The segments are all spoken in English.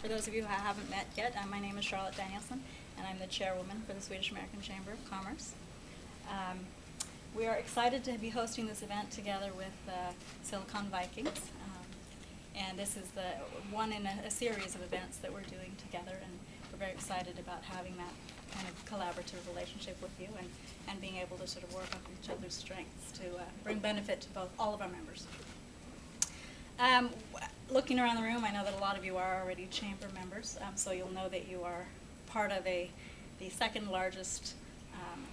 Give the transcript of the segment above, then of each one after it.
For those of you who I haven't met yet, my name is Charlotte Danielson, and I'm the chairwoman for the Swedish American Chamber of Commerce. We are excited to be hosting this event together with Silicon Vikings. And this is the one in a series of events that we're doing together, and we're very excited about having that kind of collaborative relationship with you and being able to sort of work on each other's strengths to bring benefit to all of our members. Looking around the room, I know that a lot of you are already chamber members, so you'll know that you are part of the second largest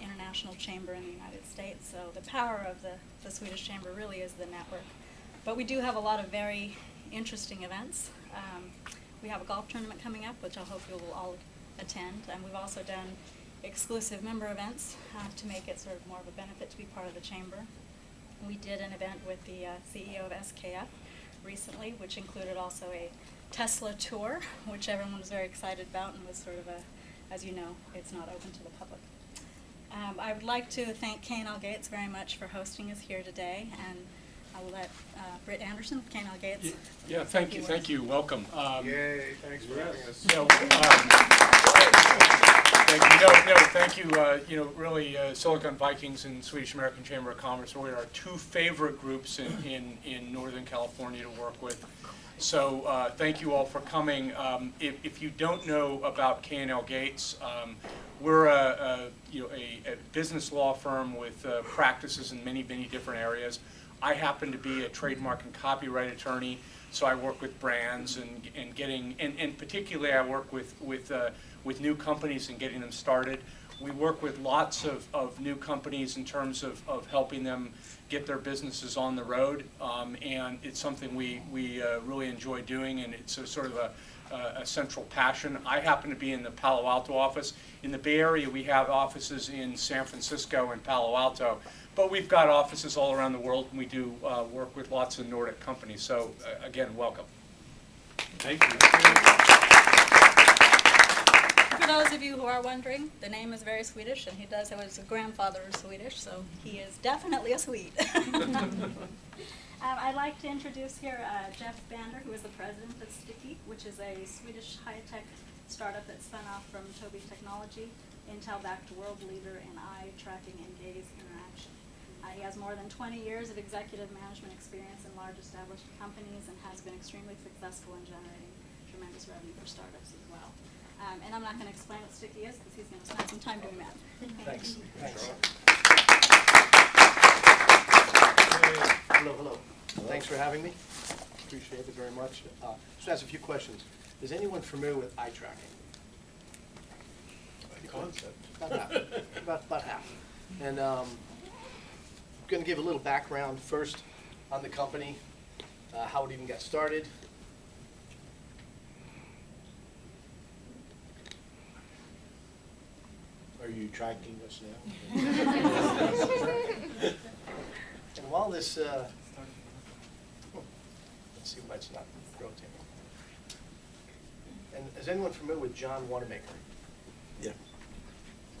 international chamber in the United States. So the power of the Swedish Chamber really is the network. But we do have a lot of very interesting events. We have a golf tournament coming up, which I hope you will all attend. And we've also done exclusive member events to make it sort of more of a benefit to be part of the chamber. We did an event with the CEO of SKF recently, which included also a Tesla tour, which everyone was very excited about and was sort of as you know, it's not open to the public. I would like to thank Cay Gates very much for hosting us here today, and I will let Britt Anderson of Cay Gates. Yeah, thank you, welcome. Yay, thanks for having us. Thank you, really Silicon Vikings and Swedish American Chamber of Commerce are our two favorite groups in Northern California to work with. So thank you all for coming. If you don't know about Cay Gates, we're a business law firm with practices in many different areas. I happen to be a trademark and copyright attorney, so I work with brands and particularly I work with new companies and getting them started. We work with lots of new companies in terms of helping them get their businesses on the road, and it's something we really enjoy doing, and it's a sort of a central passion. I happen to be in the Palo Alto office. In the Bay Area, we have offices in San Francisco and Palo Alto, but we've got offices all around the world, and we do work with lots of Nordic companies. So again, welcome. Thank you. For those of you who are wondering, the name is very Swedish, and he does have his grandfather is Swedish, so he is definitely a Swede. I'd like to introduce here Jeff Bander, who is the president of Sticky, which is a Swedish high-tech startup that spun off from Tobii Technology, Intel-backed world leader in eye tracking and gaze interaction. He has more than 20 years of executive management experience in large established companies and has been extremely successful in generating tremendous revenue for startups as well. And I'm not going to explain what Sticky is because he's going to spend some time doing that. Thanks. Hello. Thanks for having me. Appreciate it very much. Just ask a few questions. Is anyone familiar with eye tracking? Concept. About half. And I'm going to give a little background first on the company, how it even got started. Are you tracking us now? And while this, let's see why it's not rotating. And is anyone familiar with John Wanamaker? Yeah.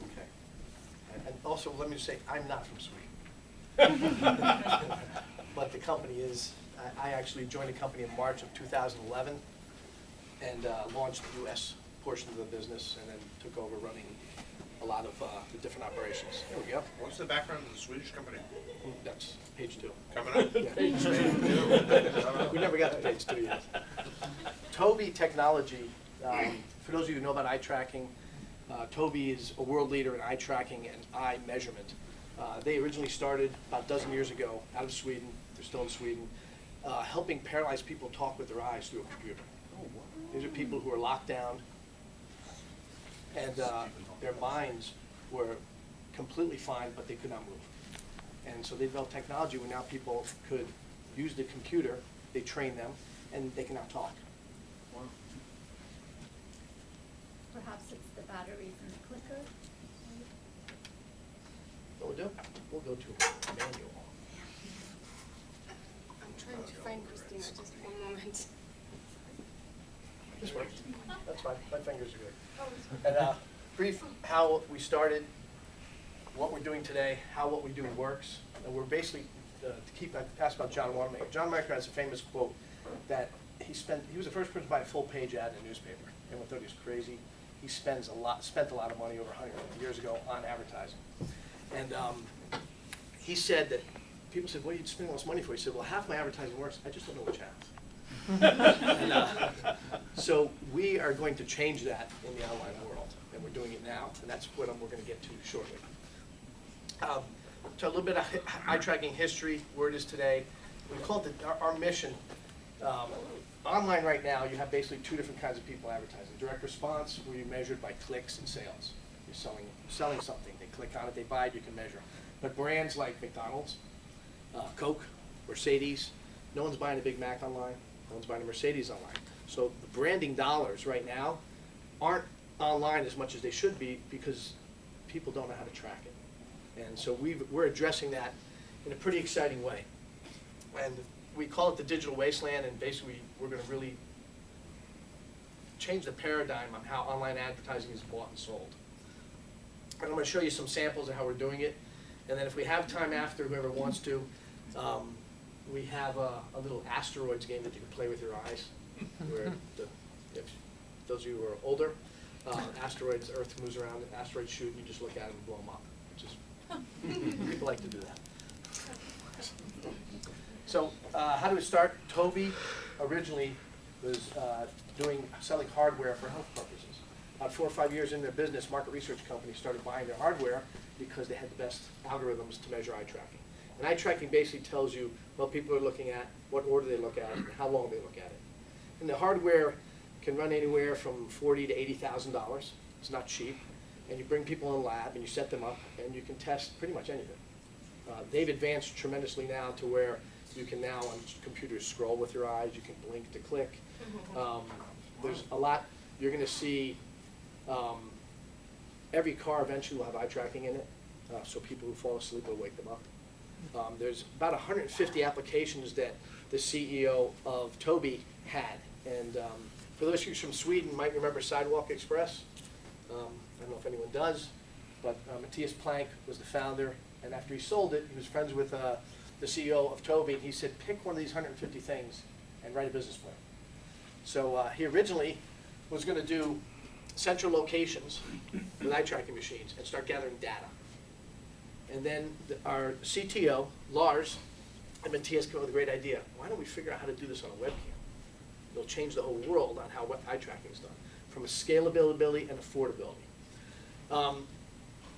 Okay. And also, let me say, I'm not from Sweden. But the company is. I actually joined the company in March of 2011 and launched the U.S. portion of the business, and then took over running a lot of the different operations. There we go. What's the background of the Swedish company? That's page 2. Coming up? Yeah. Page 2. We never got to page 2 yet. Tobii Technology, for those of you who know about eye tracking, Tobii is a world leader in eye tracking and eye measurement. They originally started about a dozen years ago out of Sweden. They're still in Sweden, helping paralyzed people talk with their eyes through a computer. These are people who are locked down, and their minds were completely fine, but they could not move. And so they developed technology where now people could use the computer, they train them, and they can now talk. Wow. Perhaps it's the batteries in the clicker. What we'll do, we'll go to manual. I'm trying to find Christina, just one moment. This works. That's fine. My fingers are good. And brief how we started, what we're doing today, how what we do works. And we're basically, I asked about John Wanamaker. John Wanamaker has a famous quote that he was the first person to buy a full-page ad in a newspaper. Everyone thought he was crazy. He spent a lot of money over 150 years ago on advertising. And he said that, people said, what are you spending all this money for? He said, well, half my advertising works, I just don't know which half. And, so we are going to change that in the online world, and we're doing it now, and that's what we're going to get to shortly. So a little bit of eye tracking history, where it is today. We call it our mission. Online right now, you have basically two different kinds of people advertising. Direct response, where you're measured by clicks and sales. You're selling something. They click on it, they buy it, you can measure. But brands like McDonald's, Coke, Mercedes, no one's buying a Big Mac online. No one's buying a Mercedes online. So the branding dollars right now aren't online as much as they should be because people don't know how to track it. And so we're addressing that in a pretty exciting way. And we call it the digital wasteland, and basically we're going to really change the paradigm on how online advertising is bought and sold. And I'm going to show you some samples of how we're doing it. And then if we have time after, whoever wants to, we have a little asteroids game that you can play with your eyes. Where if those of you who are older, asteroids, Earth moves around, asteroids shoot, and you just look at them and blow them up. Which is, people like to do that. So how do we start? Toby originally was selling hardware for health purposes. About 4 or 5 years in their business, market research companies started buying their hardware because they had the best algorithms to measure eye tracking. And eye tracking basically tells you what people are looking at, what order they look at, and how long they look at it. And the hardware can run anywhere from $40,000 to $80,000. It's not cheap. And you bring people in a lab and you set them up and you can test pretty much anything. They've advanced tremendously now to where you can now on computers scroll with your eyes, you can blink to click. There's a lot, you're going to see every car eventually will have eye tracking in it, so people who fall asleep will wake them up. There's about 150 applications that the CEO of Tobii had. And for those of you from Sweden might remember Sidewalk Express. I don't know if anyone does, but Matthias Planck was the founder, and after he sold it, he was friends with the CEO of Tobii, and he said, pick one of these 150 things and write a business plan. So he originally was going to do central locations with eye tracking machines and start gathering data. And then our CTO, Lars, and Matthias came up with a great idea. Why don't we figure out how to do this on a webcam? It'll change the whole world on how eye tracking is done, from a scalability and affordability.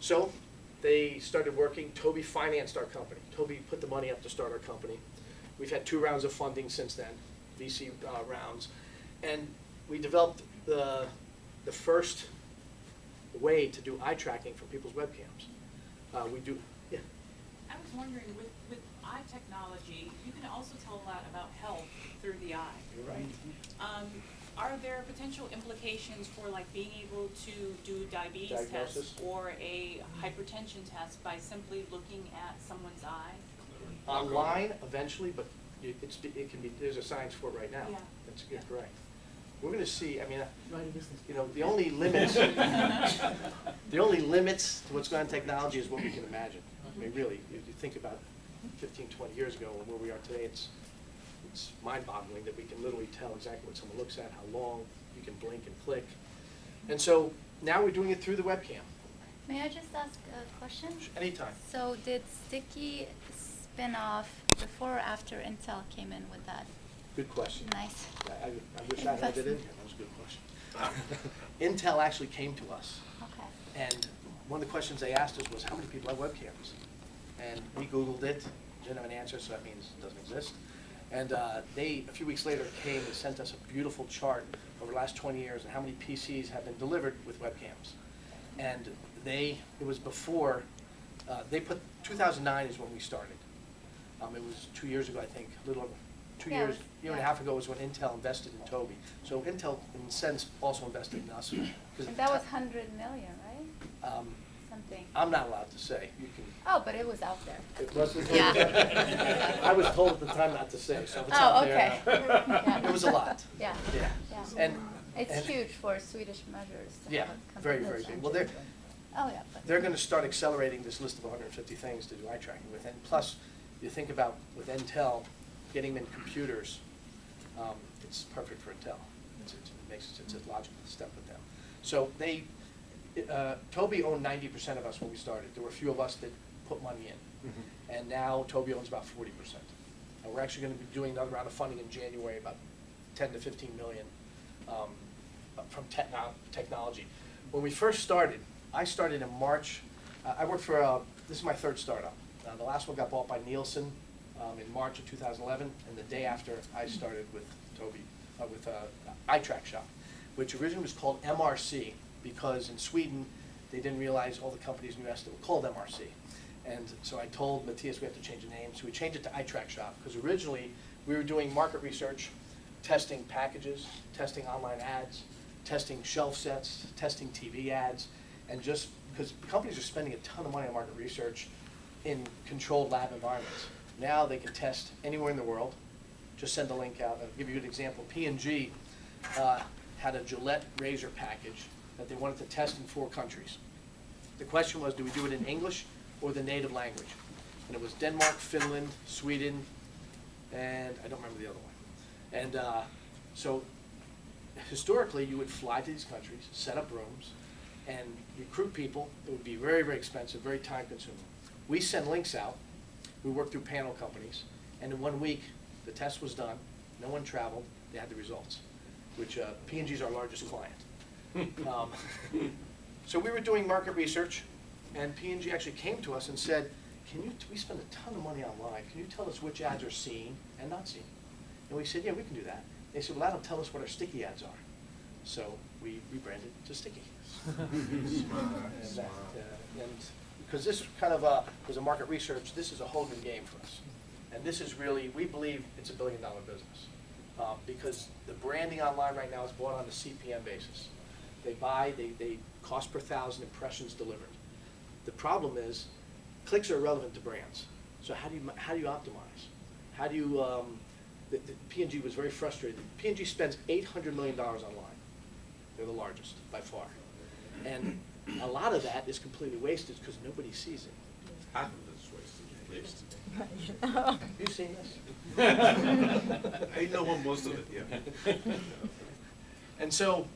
So they started working. Tobii financed our company. Tobii put the money up to start our company. We've had 2 rounds of funding since then, VC rounds. And we developed the first way to do eye tracking for people's webcams. We do, yeah. I was wondering, with eye technology, you can also tell a lot about health through the eye. You're right. Are there potential implications for like being able to do diabetes Diagnosis. tests or a hypertension test by simply looking at someone's eye? Online, eventually, but it can be, there's a science for it right now. Yeah. That's correct. We're going to see, I mean, you know, the only limits, the only limits to what's going on in technology is what we can imagine. I mean, really, if you think about 15, 20 years ago and where we are today, it's mind-boggling that we can literally tell exactly what someone looks at, how long, you can blink and click. And so now we're doing it through the webcam. May I just ask a question? Anytime. So did Sticky spin off before or after Intel came in with that? Good question. Nice. I wish I had it in here. That was a good question. Intel actually came to us. Okay. And one of the questions they asked us was, how many people have webcams? And we Googled it, didn't have an answer, so that means it doesn't exist. And they, a few weeks later, came and sent us a beautiful chart over the last 20 years and how many PCs have been delivered with webcams. And it was before, they put, 2009 is when we started. It was 2 years ago, I think, a little over 2 Yeah, years, year and a half ago was when Intel invested in Tobii. So Intel, in a sense, also invested in us. And that was 100 million, right? Something. I'm not allowed to say. You can. Oh, but it was out there. It wasn't. Yeah. I was told at the time not to say, so if it's Oh, out okay. there. Yeah. It was a lot. Yeah. Yeah. Yeah. And It's huge for Swedish measures. to Yeah, have a very, company very that's big. Well, changing. Oh, yeah. But they're going to start accelerating this list of 150 things to do eye tracking with. And plus, you think about with Intel getting them in computers. it's perfect for Intel. It's a logical step with them. So they, Toby owned 90% of us when we started. There were a few of us that put money in. And now Toby owns about 40%. And we're actually going to be doing another round of funding in January, about 10 to 15 million from technology. When we first started, I started in March. I worked for, this is my third startup. The last one got bought by Nielsen in March of 2011, and the day after I started with Toby, with iTrack Shop, which originally was called MRC, because in Sweden they didn't realize all the companies in the US that were called MRC. And so I told Matthias we have to change the name, so we changed it to iTrack Shop, because originally we were doing market research, testing packages, testing online ads, testing shelf sets, testing TV ads, and just because companies are spending a ton of money on market research in controlled lab environments. Now they can test anywhere in the world. Just send a link out. I'll give you a good example. P&G had a Gillette razor package that they wanted to test in 4 countries. The question was, do we do it in English or the native language? And it was Denmark, Finland, Sweden, and I don't remember the other one. And so historically, you would fly to these countries, set up rooms, and recruit people. It would be very, very expensive, very time consuming. We send links out. We work through panel companies, and in 1 week, the test was done. No one traveled. They had the results, which P&G is our largest client. So we were doing market research, and P&G actually came to us and said, we spend a ton of money online. Can you tell us which ads are seen and not seen? And we said, yeah, we can do that. They said, well, that'll tell us what our sticky ads are. So we rebranded to Sticky. And because this kind of was a market research, this is a whole new game for us. And this is really, we believe it's a $1 billion business. Because the branding online right now is bought on a CPM basis. They buy, they cost per 1,000 impressions delivered. The problem is, clicks are irrelevant to brands. So how do you optimize? How do you, P&G was very frustrated. P&G spends $800 million online. They're the largest by far. And a lot of that is completely wasted because nobody sees it. Half of it's wasted. Have you seen this? I know most of it, yeah. And so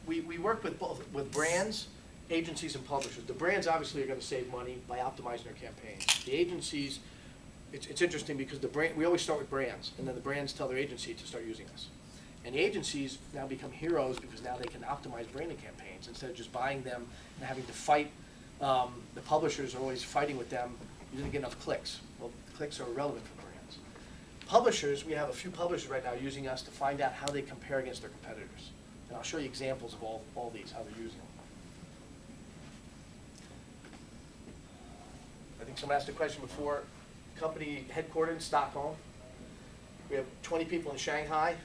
we work with brands, agencies, and publishers. The brands obviously are going to save money by optimizing their campaigns. The agencies, it's interesting because we always start with brands, and then the brands tell their agency to start using us. And the agencies now become heroes because now they can optimize branding campaigns instead of just buying them and having to fight. The publishers are always fighting with them. You didn't get enough clicks. Well, clicks are irrelevant for brands. Publishers, we have a few publishers right now using us to find out how they compare against their competitors. And I'll show you examples of all these, how they're using them. I think someone asked a question before. Company headquartered in Stockholm. We have 20 people in Shanghai.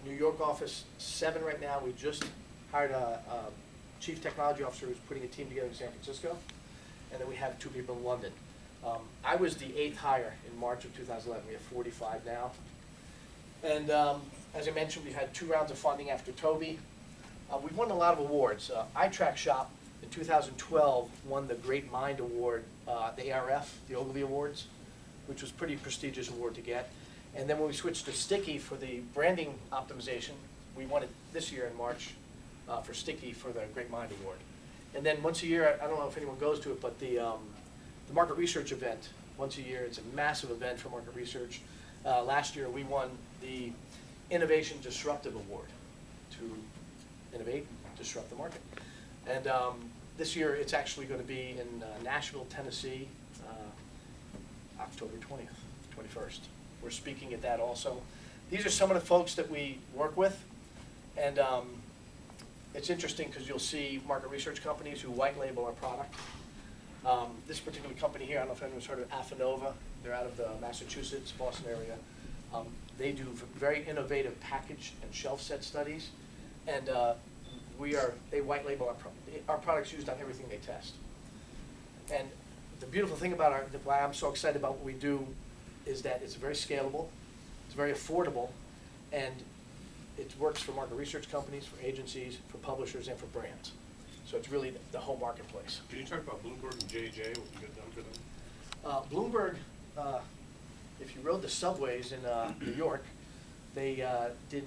New York office, 7 right now. We just hired a chief technology officer who's putting a team together in San Francisco. And then we have 2 people in London. I was the 8th hire in March of 2011. We have 45 now. And as I mentioned, we've had 2 rounds of funding after Toby. We've won a lot of awards. iTrack Shop in 2012 won the Great Mind Award, the ARF, the Ogilvy Awards, which was a pretty prestigious award to get. And then when we switched to Sticky for the branding optimization, we won it this year in March for Sticky for the Great Mind Award. And then once a year, I don't know if anyone goes to it, but the market research event, once a year, it's a massive event for market research. Last year we won the Innovation Disruptive Award to innovate, disrupt the market. And this year it's actually going to be in Nashville, Tennessee, October 20th, 21st. We're speaking at that also. These are some of the folks that we work with. And it's interesting because you'll see market research companies who white label our product. This particular company here, I don't know if anyone's heard of Afanova. They're out of the Massachusetts, Boston area. They do very innovative package and shelf set studies. And they white label our product. Our product's used on everything they test. And the beautiful thing about why I'm so excited about what we do is that it's very scalable, it's very affordable, and it works for market research companies, for agencies, for publishers, and for brands. So it's really the whole marketplace. Can you talk about Bloomberg and J&J, what you got done for them? Bloomberg, if you rode the subways in New York, They did,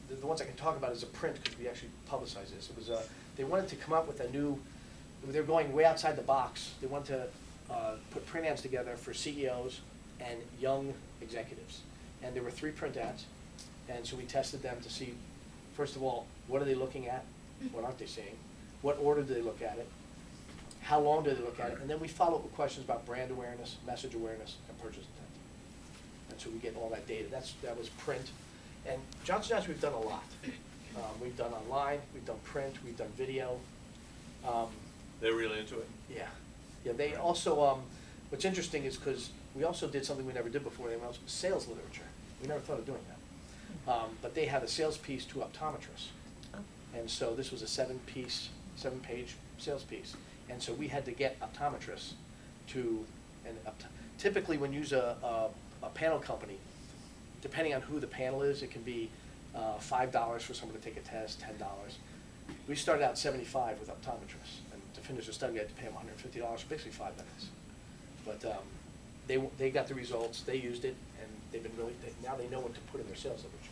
the ones I can talk about is a print, because we actually publicized this. It was, they wanted to come up with a new, they were going way outside the box. They wanted to put print ads together for CEOs and young executives. And there were 3 print ads, and so we tested them to see, first of all, what are they looking at? What aren't they seeing? What order do they look at it? How long do they look at it? And then we follow up with questions about brand awareness, message awareness, and purchase intent. And so we get all that data. That was print. And Johnson & Johnson, we've done a lot. We've done online, we've done print, we've done video. They're really into it? Yeah. Yeah, they also, what's interesting is because we also did something we never did before, they went sales literature. We never thought of doing that. But they had a sales piece to optometrists. And so this was a 7-page sales piece. And so we had to get optometrists to, and typically when you use a panel company, depending on who the panel is, it can be $5 for someone to take a test, $10. We started out $75 with optometrists, and to finish the study, I had to pay them $150 for basically 5 minutes. But they got the results, they used it, and they've been really, now they know what to put in their sales literature.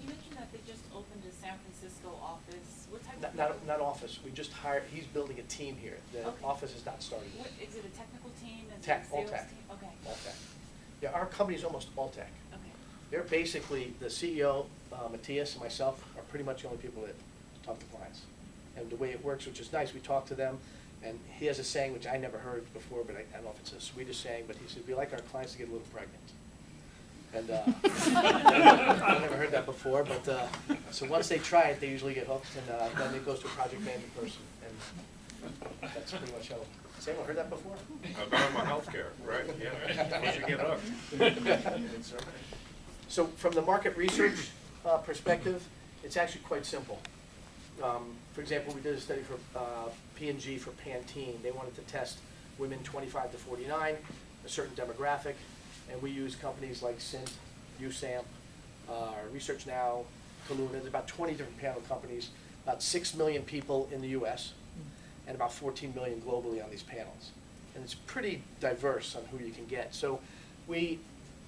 You mentioned that they just opened a San Francisco office. What type of? Not office, we just hired, he's building a team here. The Okay. office has not started What, yet. is it a technical team? Is it a Tech, all sales tech. team? Okay. All tech. Yeah, our company's almost all tech. Okay. They're basically, the CEO, Matthias, and myself are pretty much the only people that talk to clients. And the way it works, which is nice, we talk to them, and he has a saying which I never heard before, but I don't know if it's a Swedish saying, but he said, we like our clients to get a little pregnant. And I've never heard that before, but so once they try it, they usually get hooked, and then it goes to a project management person, and that's pretty much how. Has anyone heard that before? About my healthcare, right, yeah. Once you get hooked. So from the market research perspective, it's actually quite simple. For example, we did a study for P&G for Pantene. They wanted to test women 25 to 49, a certain demographic, and we use companies like Cint, USAMP, Research Now, Kaluna. There's about 20 different panel companies, about 6 million people in the US, and about 14 million globally on these panels. And it's pretty diverse on who you can get. So we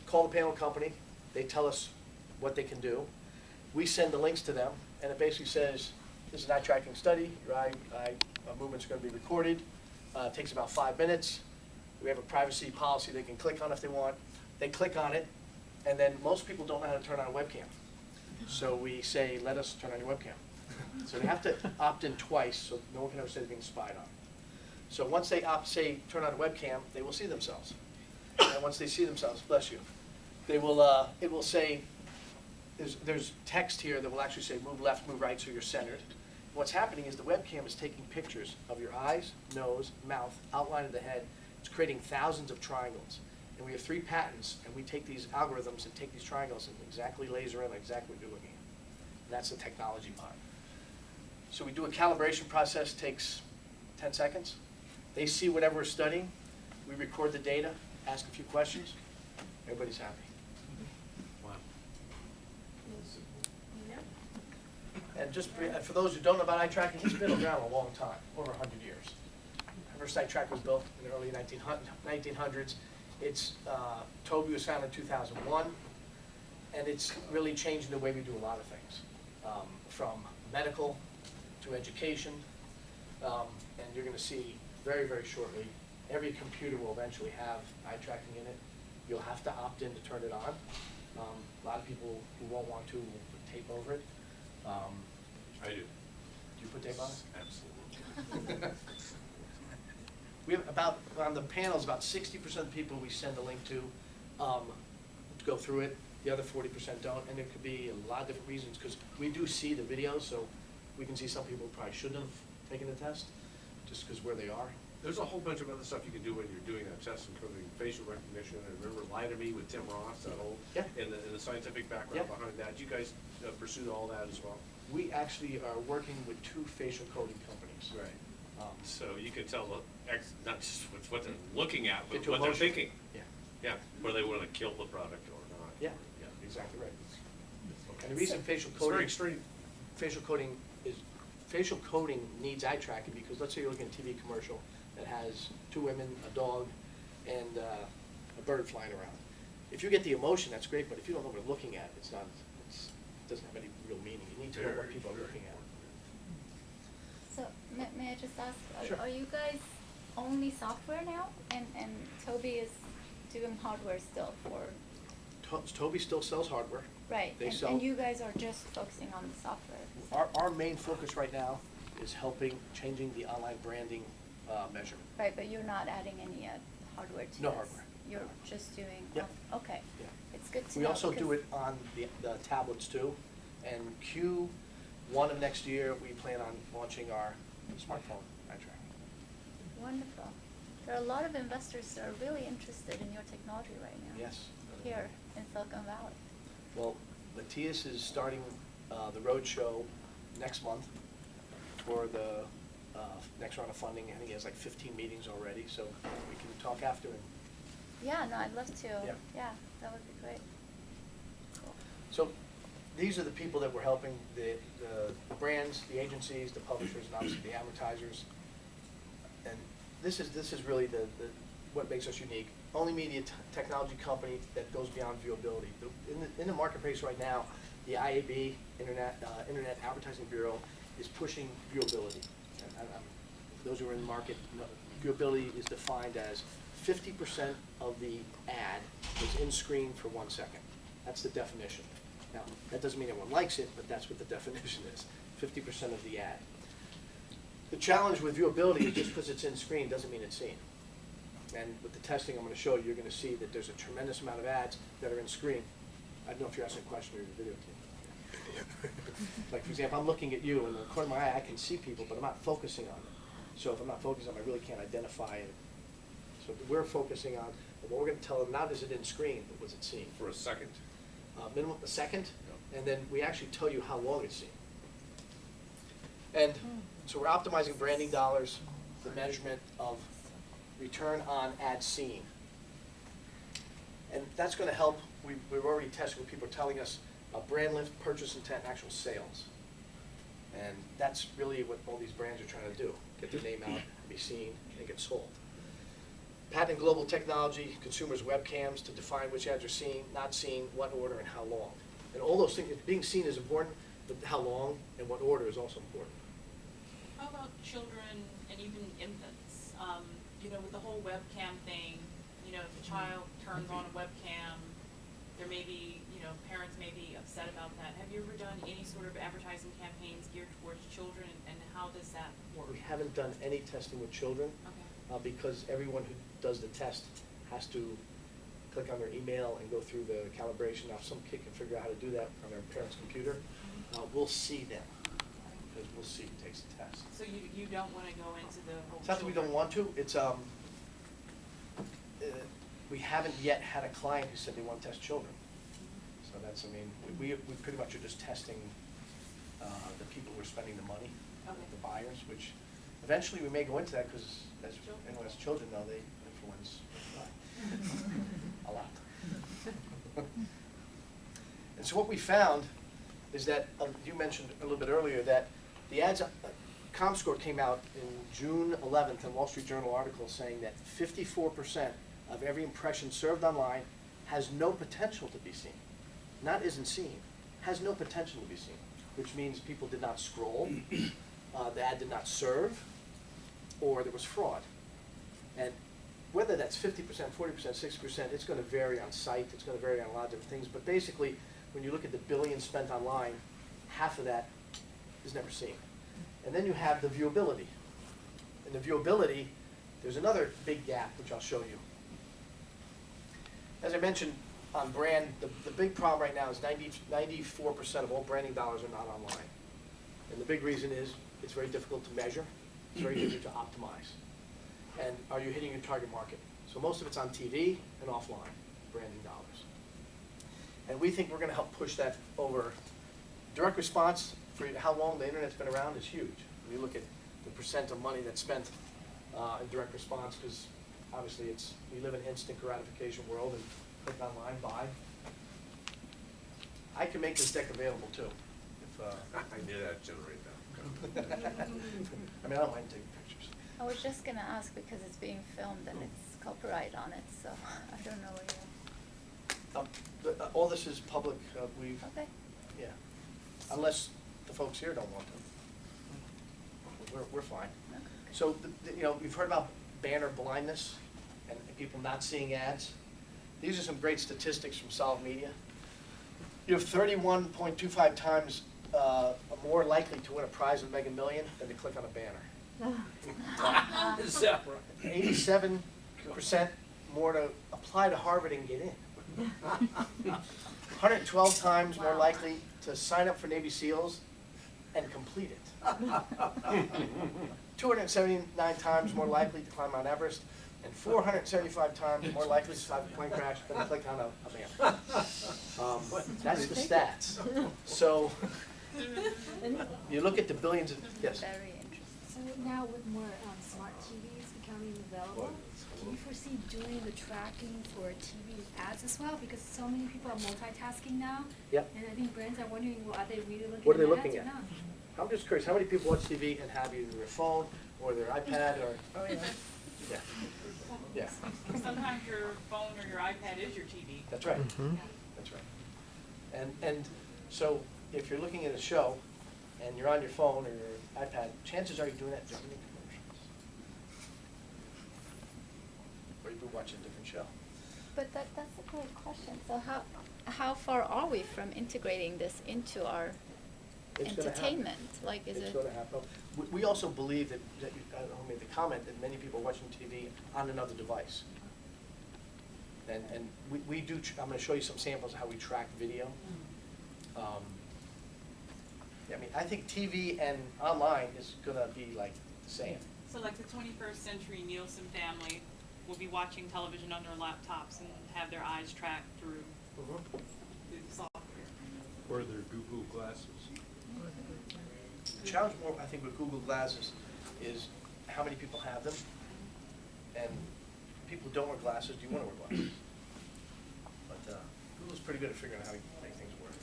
call the panel company, they tell us what they can do. We send the links to them, and it basically says, this is an eye tracking study, your eye movements are going to be recorded. It takes about 5 minutes. We have a privacy policy they can click on if they want. They click on it, and then most people don't know how to turn on a webcam. So we say, let us turn on your webcam. So they have to opt in twice, so no one can ever say they're being spied on. So once they turn on a webcam, they will see themselves. And once they see themselves, bless you, they will, it will say, there's text here that will actually say move left, move right, so you're centered. What's happening is the webcam is taking pictures of your eyes, nose, mouth, outline of the head. It's creating thousands of triangles. And we have 3 patents, and we take these algorithms and take these triangles and exactly laser in exactly what you're looking at. And that's the technology behind it. So we do a calibration process, takes 10 seconds. They see whatever we're studying. We record the data, ask a few questions. Everybody's happy. Wow. And just for those who don't know about eye tracking, it's been around a long time, over 100 years. The first eye tracker was built in the early 1900s. It's, Tobii was founded in 2001, and it's really changing the way we do a lot of things, from medical to education, and you're going to see very, very shortly, every computer will eventually have eye tracking in it. You'll have to opt in to turn it on. A lot of people who won't want to will put tape over it. I do. Do you put tape on it? Absolutely. We have about, on the panels, about 60% of people we send a link to go through it. The other 40% don't, and there could be a lot of different reasons, because we do see the videos, so we can see some people who probably shouldn't have taken the test, just because where they are. There's a whole bunch of other stuff you can do when you're doing that test, including facial recognition. And remember Lie to Me with Tim Ross, that whole, Yeah. and the scientific background Yeah. behind that. You guys pursue all that as well? We actually are working with 2 facial coding companies. Right. Um, So you can tell not just with what they're looking at, but Get to what they're emotion. thinking. Yeah, Yeah, whether they want to kill the product or not. Yeah. Yeah, exactly right. Okay. And the reason facial It's very coding, extreme. facial coding needs eye tracking, because let's say you're looking at a TV commercial that has 2 women, a dog, and a bird flying around. if you get the emotion, that's great, but if you don't know what you're looking at, it doesn't have any real meaning. You need to know what Very, people are very looking at. So, may I just ask, Sure. are you guys only software now? And Toby is doing hardware still for, Toby still sells hardware. right, They and sell- you guys are just focusing on the software? Our main focus right now is changing the online branding measurement. Right, but you're not adding any hardware to this? No hardware. You're just doing, Yep. okay. Yeah. It's good to We know. also do because- it on the tablets too, and Q1 of next year, we plan on launching our smartphone eye tracking. Wonderful. There are a lot of investors that are really interested in your technology right now. Yes. Here in Silicon Valley. Well, Matthias is starting the roadshow next month for the next round of funding. I think he has like 15 meetings already, so we can talk after him. Yeah, no, I'd love to. Yeah. Yeah, that would be great. Cool. So these are the people that we're helping, the brands, the agencies, the publishers, and obviously the advertisers. And this is really what makes us unique. Only media technology company that goes beyond viewability. In the marketplace right now, the IAB, Internet Advertising Bureau, is pushing viewability. For those who are in the market, viewability is defined as 50% of the ad is in screen for 1 second. That's the definition. Now, that doesn't mean everyone likes it, but that's what the definition is, 50% of the ad. The challenge with viewability is just because it's in screen doesn't mean it's seen. And with the testing I'm going to show you, you're going to see that there's a tremendous amount of ads that are in screen. I don't know if you're asking a question or you're videotaping. Like, for example, I'm looking at you, and in the corner of my eye, I can see people, but I'm not focusing on them. So if I'm not focusing on them, I really can't identify it. So we're focusing on, and what we're going to tell them, not is it in screen, but was it seen? For a second. Minimum a second, and then we actually tell you how long it's seen. And so we're optimizing branding dollars, the measurement of return on ad seen. And that's going to help, we've already tested what people are telling us, brand lift, purchase intent, and actual sales. And that's really what all these brands are trying to do, get their name out, be seen, and get sold. Patent global technology, consumers' webcams to define which ads are seen, not seen, what order, and how long. And all those things, being seen is important, but how long and what order is also important. How about children and even infants? You know, with the whole webcam thing, you know, if a child turns on a webcam, there may be, you know, parents may be upset about that. Have you ever done any sort of advertising campaigns geared towards children, and how does that work? We haven't done any testing with children. Okay. Because everyone who does the test has to click on their email and go through the calibration. Now, if some kid can figure out how to do that on their parent's computer, we'll see them, because we'll see who takes the test. So you don't want to go into the whole It's not that we don't want to, it's, we haven't yet had a client who said they want to test children. So that's, I mean, we pretty much are just testing the people who are spending the money, Okay. the buyers, which eventually we may go into that, because as anyone has children know, they influence a lot. And so what we found is that, you mentioned a little bit earlier, that the ads, ComScore came out in June 11th, a Wall Street Journal article saying that 54% of every impression served online has no potential to be seen. Not isn't seen, has no potential to be seen, which means people did not scroll, the ad did not serve, or there was fraud. And whether that's 50%, 40%, 60%, it's going to vary on site, it's going to vary on a lot of different things, but basically, when you look at the billions spent online, half of that is never seen. And then you have the viewability. And the viewability, there's another big gap, which I'll show you. As I mentioned on brand, the big problem right now is 94% of all branding dollars are not online. And the big reason is it's very difficult to measure, it's very difficult to optimize. And are you hitting your target market? So most of it's on TV and offline, branding dollars. And we think we're going to help push that over. Direct response, for how long the internet's been around, is huge. When you look at the percent of money that's spent in direct response, because obviously we live in an instant gratification world, and click online, buy. I can make this deck available too. If, I knew that'd generate that. I mean, I don't mind taking pictures. I was just gonna ask because it's being filmed and it's copyright on it, so I don't know where you. All this is public, we've, Okay. yeah, unless the folks here don't want to. We're fine. Okay. So, you know, you've heard about banner blindness and people not seeing ads. These are some great statistics from Solid Media. You have 31.25 times more likely to win a prize of Mega Million than to click on a banner. Is that right? 87% more to apply to Harvard and get in. 112 times more likely to sign up for Navy SEALs and complete it. 279 times more likely to climb Mount Everest, and 475 times more likely to survive a plane crash than to click on a banner. That's the stats. So you look at the billions of, yes? Very interesting. So now with more smart TVs becoming available, do you foresee doing the tracking for TV ads as well? Because so many people are multitasking now. Yep. And I think brands are wondering, well, are they really looking What are they at looking ads at? or not? I'm just curious, how many people watch TV and have either their phone or their iPad or? Oh, yeah. Yeah. Yeah, Sometimes your phone or your iPad is your TV. that's right. That's right. And so if you're looking at a show and you're on your phone or your iPad, chances are you're doing that during commercials. Or you've been watching a different show. But that's a great question. So how far are we from integrating this into our It's gonna happen. entertainment? Like, is It's it? going to happen. We also believe that I made the comment that many people are watching TV on another device. And we do, I'm going to show you some samples of how we track video. Yeah, I mean, I think TV and online is going to be like the same. So like the 21st century Nielsen family will be watching television on their laptops and have their eyes tracked through the software. Or their Google glasses. The challenge more, I think, with Google Glasses is how many people have them, and people who don't wear glasses, do you want to wear glasses? But Google's pretty good at figuring out how to make things work.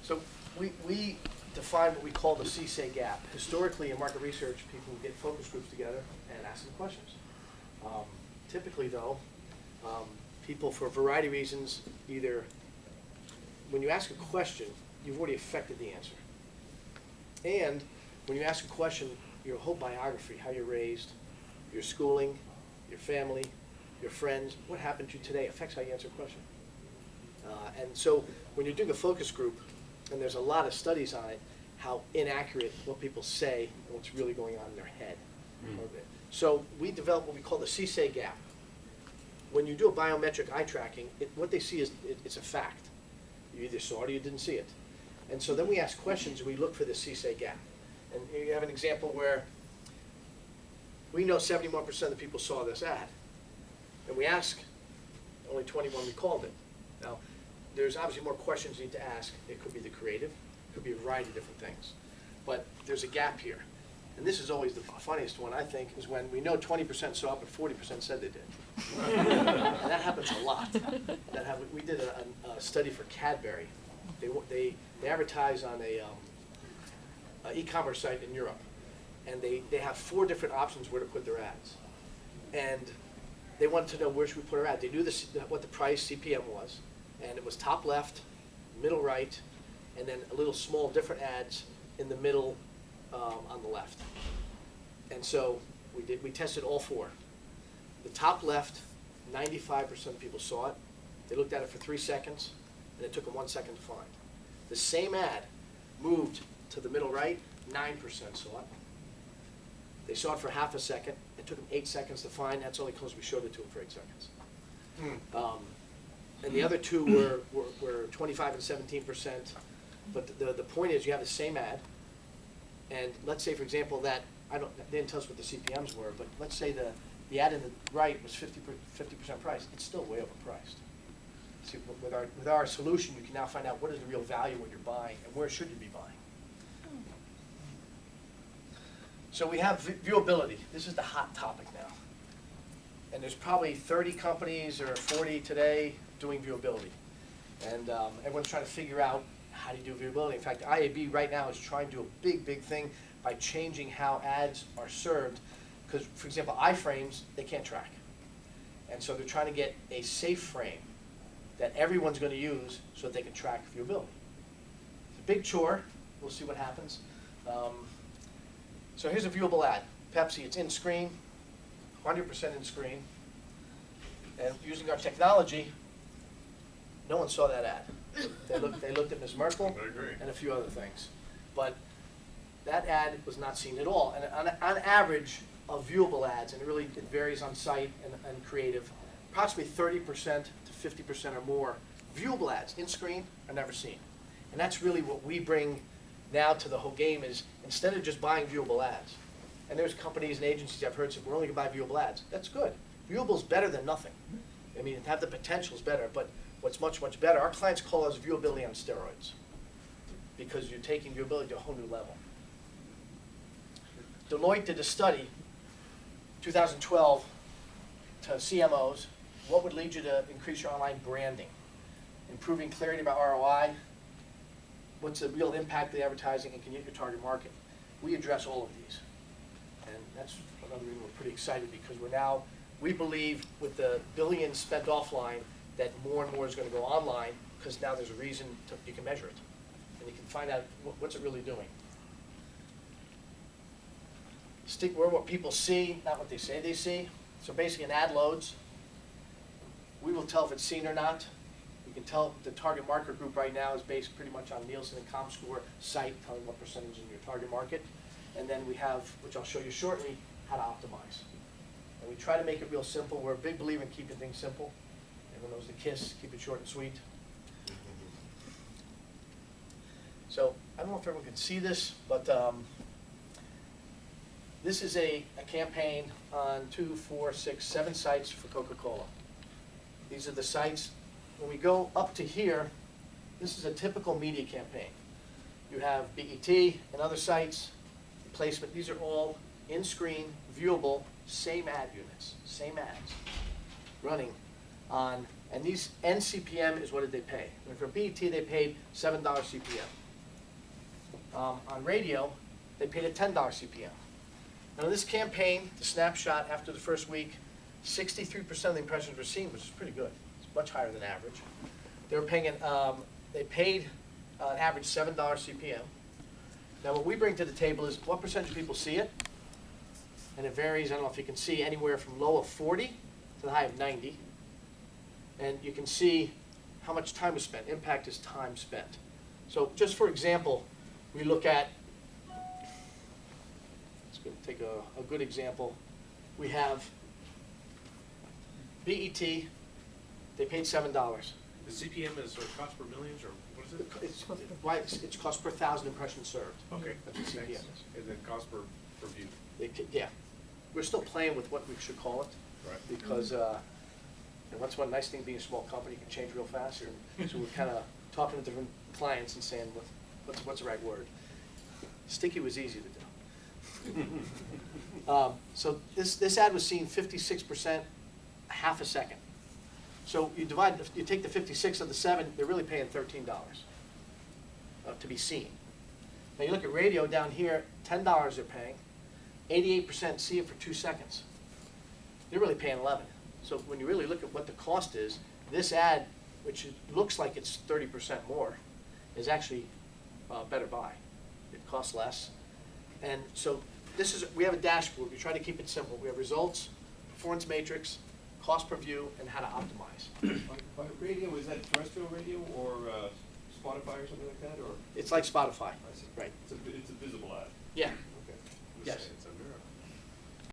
So we define what we call the Cay Gap. Historically, in market research, people get focus groups together and ask them questions. Typically, though, people, for a variety of reasons, either when you ask a question, you've already affected the answer. And when you ask a question, your whole biography, how you're raised, your schooling, your family, your friends, what happened to you today affects how you answer a question. And so when you're doing a focus group, and there's a lot of studies on it, how inaccurate what people say and what's really going on in their head. So we developed what we call the Cay Gap. When you do a biometric eye tracking, what they see is it's a fact. You either saw it or you didn't see it. And so then we ask questions and we look for the Cay Gap. And here you have an example where we know 71% of the people saw this ad. And we ask, only 21 recalled it. Now, there's obviously more questions you need to ask. It could be the creative, it could be a variety of different things. But there's a gap here. And this is always the funniest one, I think, is when we know 20% saw it, but 40% said they did. And that happens a lot. We did a study for Cadbury. They advertise on a e-commerce site in Europe. And they have 4 different options where to put their ads. And they wanted to know where should we put our ad. They knew what the price, CPM was. And it was top left, middle right, and then a little small different ads in the middle on the left. And so we tested all 4. The top left, 95% of people saw it. They looked at it for 3 seconds, and it took them 1 second to find. The same ad moved to the middle right, 9% saw it. They saw it for half a second. It took them 8 seconds to find. That's only because we showed it to them for 8 seconds. And the other 2 were 25 and 17%. But the point is, you have the same ad. And let's say, for example, that they didn't tell us what the CPMs were, but let's say the ad in the right was 50% price. It's still way overpriced. See, with our solution, you can now find out what is the real value when you're buying and where should you be buying. So we have viewability. This is the hot topic now. And there's probably 30 companies or 40 today doing viewability. And everyone's trying to figure out how do you do viewability. In fact, IAB right now is trying to do a big thing by changing how ads are served. Because, for example, iframes, they can't track. And so they're trying to get a safe frame that everyone's going to use so that they can track viewability. It's a big chore. We'll see what happens. So here's a viewable ad. Pepsi, it's in screen, 100% in screen. And using our technology, no one saw that ad. They looked at Ms. Merkel I agree. and a few other things. But that ad was not seen at all. And on average of viewable ads, and it varies on site and creative, approximately 30% to 50% or more viewable ads in screen are never seen. And that's really what we bring now to the whole game is instead of just buying viewable ads, and there's companies and agencies I've heard say, we're only going to buy viewable ads. That's good. Viewable is better than nothing. I mean, to have the potential is better, but what's much, much better, our clients call us viewability on steroids because you're taking viewability to a whole new level. Deloitte did a study, 2012, to CMOs, what would lead you to increase your online branding? Improving clarity about ROI, what's the real impact of the advertising, and can you hit your target market? We address all of these. And that's another reason we're pretty excited because we believe with the billions spent offline that more and more is going to go online because now there's a reason you can measure it. And you can find out what's it really doing. Stick where what people see, not what they say they see. So basically an ad loads. We will tell if it's seen or not. We can tell the target market group right now is based pretty much on Nielsen and ComScore site, telling what percentage in your target market. And then we have, which I'll show you shortly, how to optimize. And we try to make it real simple. We're a big believer in keeping things simple. Everyone knows the KISS, keep it short and sweet. So I don't know if everyone can see this, but this is a campaign on 2, 4, 6, 7 sites for Coca-Cola. These are the sites. When we go up to here, this is a typical media campaign. You have BET and other sites, placement. These are all in-screen, viewable, same ad units, same ads running on, and these NCPM is what did they pay. And for BET, they paid $7 CPM. On radio, they paid a $10 CPM. Now this campaign, the snapshot after the first week, 63% of the impressions were seen, which is pretty good. It's much higher than average. They were paying, they paid an average $7 CPM. Now what we bring to the table is what percentage of people see it, and it varies. I don't know if you can see anywhere from low of 40 to the high of 90, and you can see how much time was spent. Impact is time spent. So just for example, we look at. Let's take a good example. We have BET. They paid $7. The CPM is cost per millions, or what is it? It's cost per 1,000 impressions served. Okay. That's what CPM Thanks. is. And then cost per view. Yeah. We're still playing with what we should call it. Right. Because and that's one nice thing being a small company, you can change real fast. So we're kind of talking to different clients and saying, what's the right word? Sticky was easy to do. So this ad was seen 56%, half a second. So you take the 56 of the 7, they're really paying $13 to be seen. Now you look at radio down here, $10 they're paying. 88% see it for 2 seconds. They're really paying 11. So when you really look at what the cost is, this ad, which looks like it's 30% more, is actually a better buy. It costs less. And so we have a dashboard. We try to keep it simple. We have results, performance matrix, cost per view, and how to optimize. On radio, is that terrestrial radio or Spotify or something like that, or? It's like Spotify. I see. Right. So